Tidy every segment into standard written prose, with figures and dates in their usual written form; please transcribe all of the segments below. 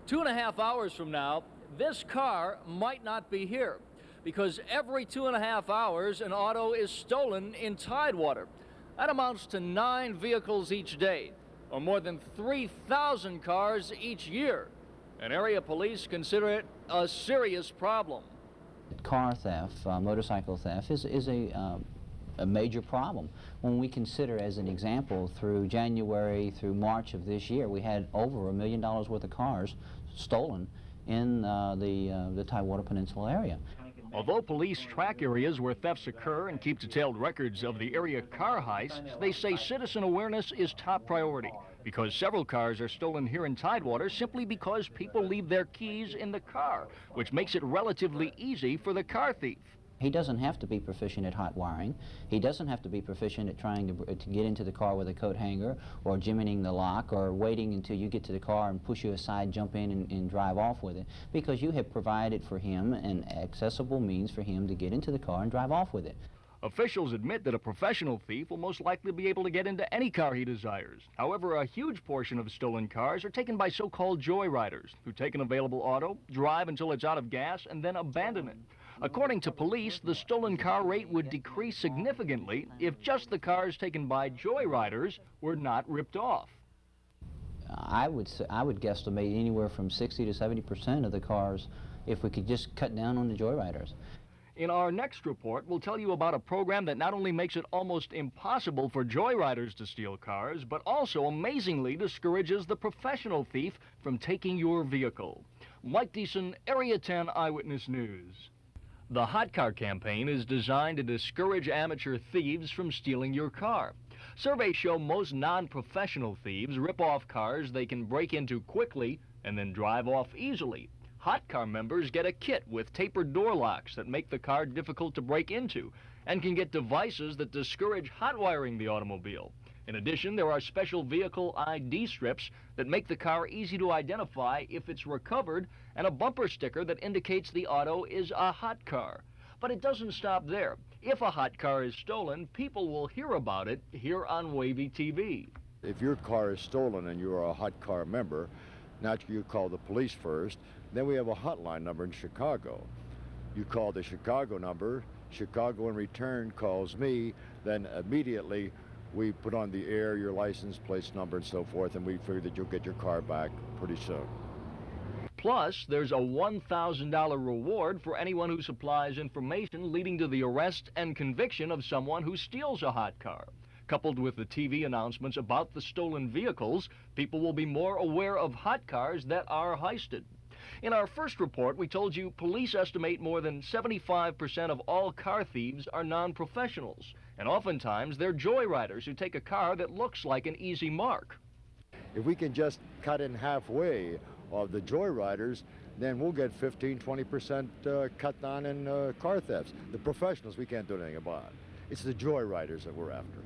2.5 hours from now, this car might not be here because every 2.5 hours an auto is stolen in Tidewater. That amounts to 9 vehicles each day, or more than 3,000 cars each year. And area police consider it a serious problem. Car theft, motorcycle theft is a major problem. When we consider, as an example, through January through March of this year, we had over $1 million worth of cars stolen in the Tidewater Peninsula area. Although police track areas where thefts occur and keep detailed records of the area car heists, they say citizen awareness is top priority because several cars are stolen here in Tidewater simply because people leave their keys in the car, which makes it relatively easy for the car thief. He doesn't have to be proficient at hot wiring. He doesn't have to be proficient at trying to get into the car with a coat hanger or jimmining the lock or waiting until you get to the car and push you aside, jump in and drive off with it, because you have provided for him an accessible means for him to get into the car and drive off with it. Officials admit that a professional thief will most likely be able to get into any car he desires. However, a huge portion of stolen cars are taken by so-called joyriders who take an available auto, drive until it's out of gas, and then abandon it. According to police, the stolen car rate would decrease significantly if just the cars taken by joyriders were not ripped off. I would guesstimate anywhere from 60 to 70% of the cars if we could just cut down on the joyriders. In our next report, we'll tell you about a program that not only makes it almost impossible for joyriders to steal cars, but also amazingly discourages the professional thief from taking your vehicle. Mike Deason, Area 10 Eyewitness News. The Hot Car campaign is designed to discourage amateur thieves from stealing your car. Surveys show most non-professional thieves rip off cars they can break into quickly and then drive off easily. Hot Car members get a kit with tapered door locks that make the car difficult to break into and can get devices that discourage hot wiring the automobile. In addition, there are special vehicle ID strips that make the car easy to identify if it's recovered, and a bumper sticker that indicates the auto is a hot car. But it doesn't stop there. If a hot car is stolen, people will hear about it here on WAVY TV. If your car is stolen and you're a hot car member, naturally you call the police first. Then we have a hotline number in Chicago. You call the Chicago number, Chicago in return calls me, then immediately we put on the air your license plate number and so forth, and we figure that you'll get your car back pretty soon. Plus, there's a $1,000 reward for anyone who supplies information leading to the arrest and conviction of someone who steals a hot car. Coupled with the TV announcements about the stolen vehicles, people will be more aware of hot cars that are heisted. In our first report, we told you police estimate more than 75% of all car thieves are non-professionals, and oftentimes they're joyriders who take a car that looks like an easy mark. If we can just cut in halfway of the joyriders, then we'll get 15–20% cut down in car thefts. The professionals we can't do anything about. It's the joyriders that we're after.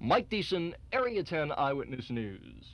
Mike Deason, Area 10 Eyewitness News.